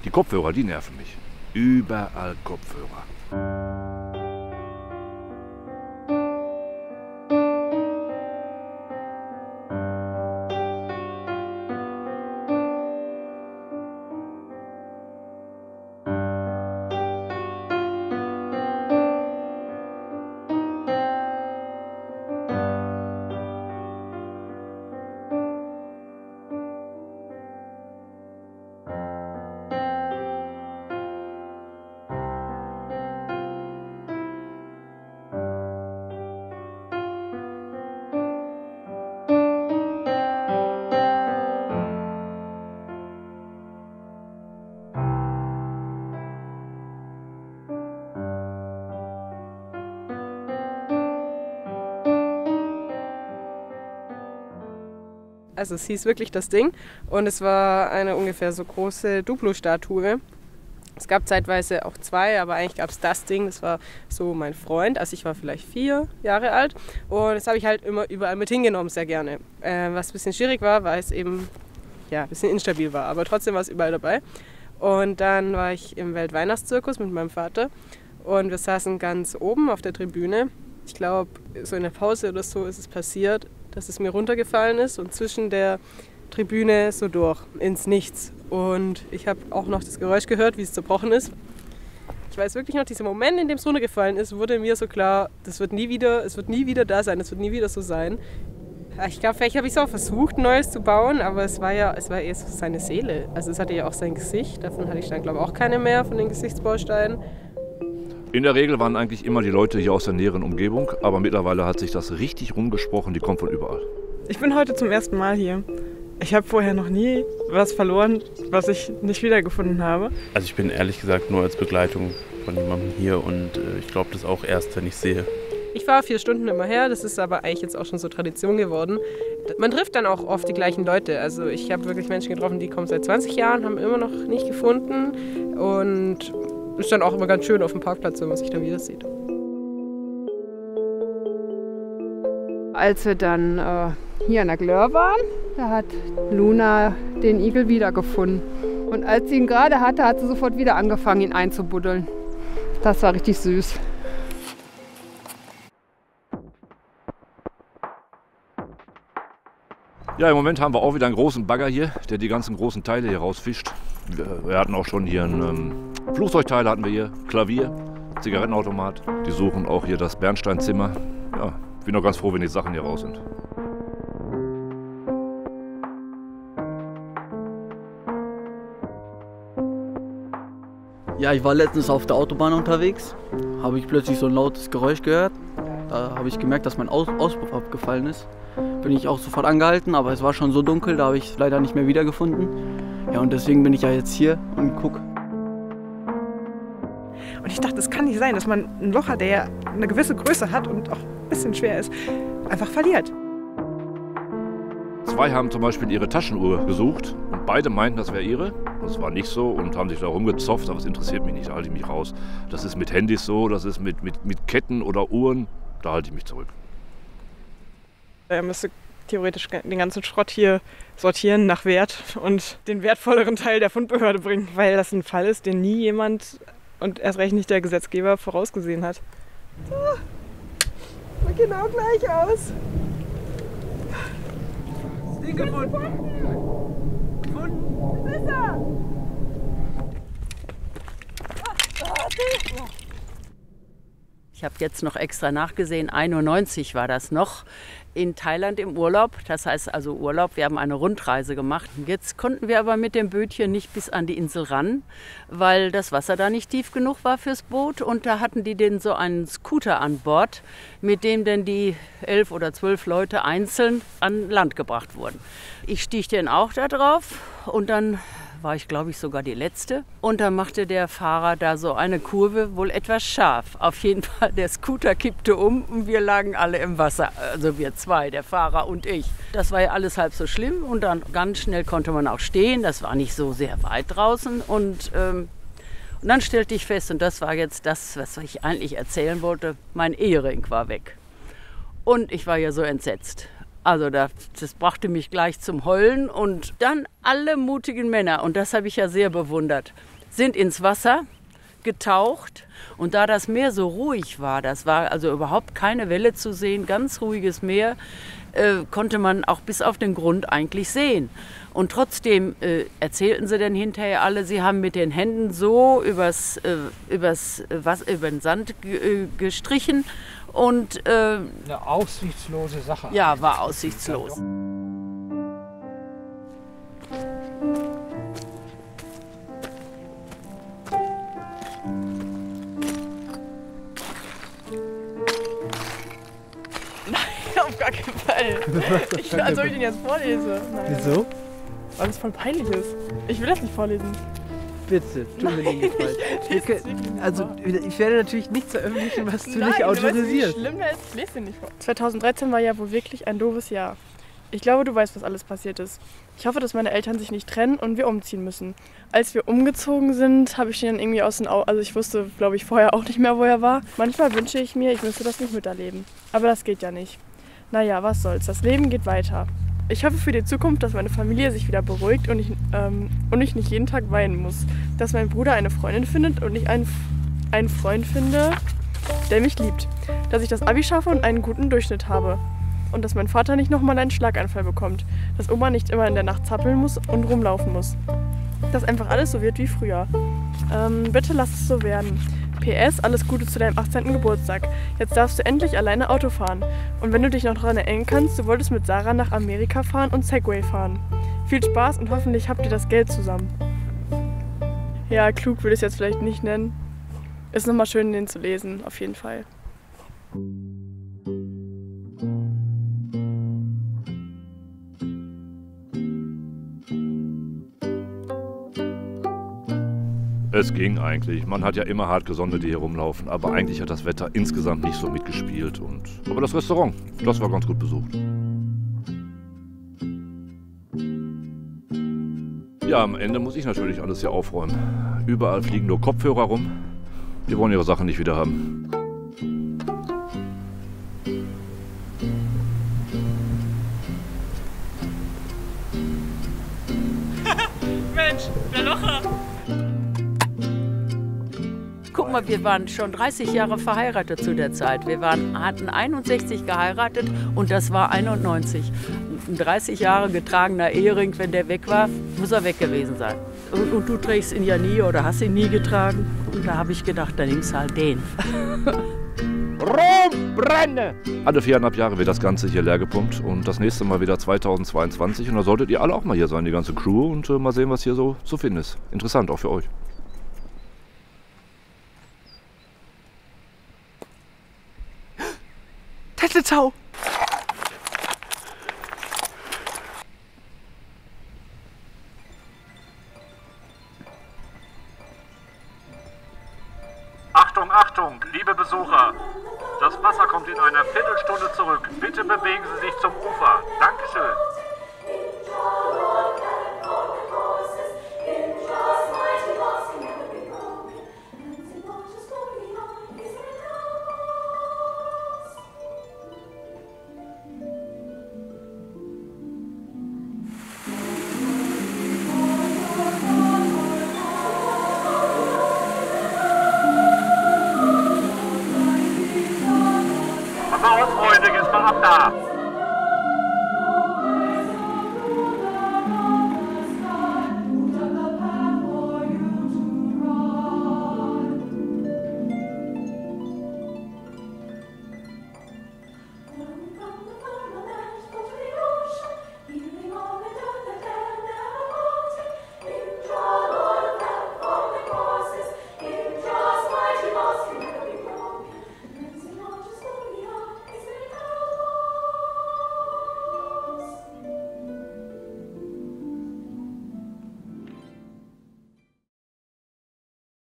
Die Kopfhörer, die nerven mich. Überall Kopfhörer. Also es hieß wirklich das Ding und es war eine ungefähr so große Duplo-Statue. Es gab zeitweise auch zwei, aber eigentlich gab es das Ding, das war so mein Freund. Also ich war vielleicht 4 Jahre alt und das habe ich halt immer überall mit hingenommen, sehr gerne. Was ein bisschen schwierig war, weil es eben ein bisschen instabil war, aber trotzdem war es überall dabei. Und dann war ich im Weltweihnachtszirkus mit meinem Vater und wir saßen ganz oben auf der Tribüne. Ich glaube, so in der Pause oder so ist es passiert, dass es mir runtergefallen ist und zwischen der Tribüne so durch ins Nichts. Und ich habe auch noch das Geräusch gehört, wie es zerbrochen ist. Ich weiß wirklich noch, dieser Moment, in dem es runtergefallen ist, wurde mir so klar, es wird nie wieder da sein, es wird nie wieder so sein. Ich glaube, vielleicht habe ich es auch versucht, Neues zu bauen, aber es war eher so seine Seele. Also es hatte ja auch sein Gesicht, davon hatte ich dann, glaube ich, auch keine mehr, von den Gesichtsbausteinen. In der Regel waren eigentlich immer die Leute hier aus der näheren Umgebung, aber mittlerweile hat sich das richtig rumgesprochen, die kommen von überall. Ich bin heute zum ersten Mal hier. Ich habe vorher noch nie was verloren, was ich nicht wiedergefunden habe. Also ich bin ehrlich gesagt nur als Begleitung von jemandem hier und ich glaube das auch erst, wenn ich sehe. Ich fahre 4 Stunden immer her, das ist aber eigentlich jetzt auch schon so Tradition geworden. Man trifft dann auch oft die gleichen Leute. Also ich habe wirklich Menschen getroffen, die kommen seit 20 Jahren, haben immer noch nicht gefunden und ist dann auch immer ganz schön auf dem Parkplatz, wenn man sich dann wieder sieht. Als wir dann hier an der Glör waren, da hat Luna den Igel wiedergefunden. Und als sie ihn gerade hatte, hat sie sofort wieder angefangen, ihn einzubuddeln. Das war richtig süß. Ja, im Moment haben wir auch wieder einen großen Bagger hier, der die ganzen großen Teile hier rausfischt. Wir hatten auch schon hier Flugzeugteile, hatten wir hier, Klavier, Zigarettenautomat. Die suchen auch hier das Bernsteinzimmer. Ja, ich bin noch ganz froh, wenn die Sachen hier raus sind. Ja, ich war letztens auf der Autobahn unterwegs, habe ich plötzlich so ein lautes Geräusch gehört. Da habe ich gemerkt, dass mein Auspuff abgefallen ist. Bin ich auch sofort angehalten, aber es war schon so dunkel, da habe ich es leider nicht mehr wiedergefunden. Ja, und deswegen bin ich ja jetzt hier und gucke. Und ich dachte, es kann nicht sein, dass man einen Locher, der ja eine gewisse Größe hat und auch ein bisschen schwer ist, einfach verliert. 2 haben zum Beispiel ihre Taschenuhr gesucht und beide meinten, das wäre ihre. Das war nicht so und haben sich da rumgezopft, aber es interessiert mich nicht, da halte ich mich raus. Das ist mit Handys so, das ist mit Ketten oder Uhren, da halte ich mich zurück. Er müsste theoretisch den ganzen Schrott hier sortieren nach Wert und den wertvolleren Teil der Fundbehörde bringen, weil das ein Fall ist, den nie jemand und erst recht nicht der Gesetzgeber vorausgesehen hat. So, sieht genau gleich aus. Das Ding gefunden. Gefunden. Das ist er. Ich habe jetzt noch extra nachgesehen, 91 war das noch, in Thailand im Urlaub. Das heißt also Urlaub, wir haben eine Rundreise gemacht. Jetzt konnten wir aber mit dem Bötchen nicht bis an die Insel ran, weil das Wasser da nicht tief genug war fürs Boot. Und da hatten die denn so einen Scooter an Bord, mit dem denn die 11 oder 12 Leute einzeln an Land gebracht wurden. Ich stieg dann auch da drauf und dann war ich, glaube ich, sogar die Letzte. Und dann machte der Fahrer da so eine Kurve, wohl etwas scharf. Auf jeden Fall, der Scooter kippte um und wir lagen alle im Wasser. Also wir 2, der Fahrer und ich. Das war ja alles halb so schlimm und dann ganz schnell konnte man auch stehen. Das war nicht so sehr weit draußen und dann stellte ich fest, und das war jetzt das, was ich eigentlich erzählen wollte, mein Ehering war weg. Und ich war ja so entsetzt. Also das brachte mich gleich zum Heulen. Und dann alle mutigen Männer, und das habe ich ja sehr bewundert, sind ins Wasser getaucht. Und da das Meer so ruhig war, das war also überhaupt keine Welle zu sehen, ganz ruhiges Meer, konnte man auch bis auf den Grund eigentlich sehen. Und trotzdem erzählten sie dann hinterher alle, sie haben mit den Händen so über den Sand gestrichen. Und, eine aussichtslose Sache. Ja, war aussichtslos. Auf gar keinen Fall. Als ob ich den jetzt vorlese. Nein. Wieso? Weil es voll peinlich ist. Ich will das nicht vorlesen. Bitte, tu mir den Gefallen. Ich werde natürlich nichts veröffentlichen, was du nicht autorisierst. Schlimm ist, ich lese den nicht vor. 2013 war ja wohl wirklich ein doofes Jahr. Ich glaube, du weißt, was alles passiert ist. Ich hoffe, dass meine Eltern sich nicht trennen und wir umziehen müssen. Als wir umgezogen sind, habe ich ihn dann irgendwie aus den Augen... Also ich wusste, glaube ich, vorher auch nicht mehr, wo er war. Manchmal wünsche ich mir, ich müsste das nicht miterleben. Aber das geht ja nicht. Naja, was soll's. Das Leben geht weiter. Ich hoffe für die Zukunft, dass meine Familie sich wieder beruhigt und ich nicht jeden Tag weinen muss. Dass mein Bruder eine Freundin findet und ich einen Freund finde, der mich liebt. Dass ich das Abi schaffe und einen guten Durchschnitt habe. Und dass mein Vater nicht nochmal einen Schlaganfall bekommt. Dass Oma nicht immer in der Nacht zappeln muss und rumlaufen muss. Dass einfach alles so wird wie früher. Bitte lass es so werden. PS, alles Gute zu deinem 18. Geburtstag. Jetzt darfst du endlich alleine Auto fahren. Und wenn du dich noch daran erinnern kannst, du wolltest mit Sarah nach Amerika fahren und Segway fahren. Viel Spaß und hoffentlich habt ihr das Geld zusammen. Ja, klug würde ich es jetzt vielleicht nicht nennen. Ist nochmal schön, den zu lesen, auf jeden Fall. Es ging eigentlich. Man hat ja immer Hartgesonnene, die hier rumlaufen. Aber eigentlich hat das Wetter insgesamt nicht so mitgespielt. Aber das Restaurant, das war ganz gut besucht. Ja, am Ende muss ich natürlich alles hier aufräumen. Überall fliegen nur Kopfhörer rum. Die wollen ihre Sachen nicht wieder haben. Mensch, der Locher! Guck mal, wir waren schon 30 Jahre verheiratet zu der Zeit. Wir hatten 61 geheiratet und das war 91. Ein 30 Jahre getragener Ehering, wenn der weg war, muss er weg gewesen sein. Und du trägst ihn ja nie oder hast ihn nie getragen. Und da habe ich gedacht, dann nimmst du halt den. Rom, brenne! Alle 4,5 Jahre wird das Ganze hier leer gepumpt und das nächste Mal wieder 2022. Und da solltet ihr alle auch mal hier sein, die ganze Crew, und mal sehen, was hier so zu finden ist. Interessant, auch für euch. Tettetau! Achtung, Achtung, liebe Besucher! Das Wasser kommt in einer Viertelstunde zurück. Bitte bewegen Sie sich zum Ufer. Dankeschön.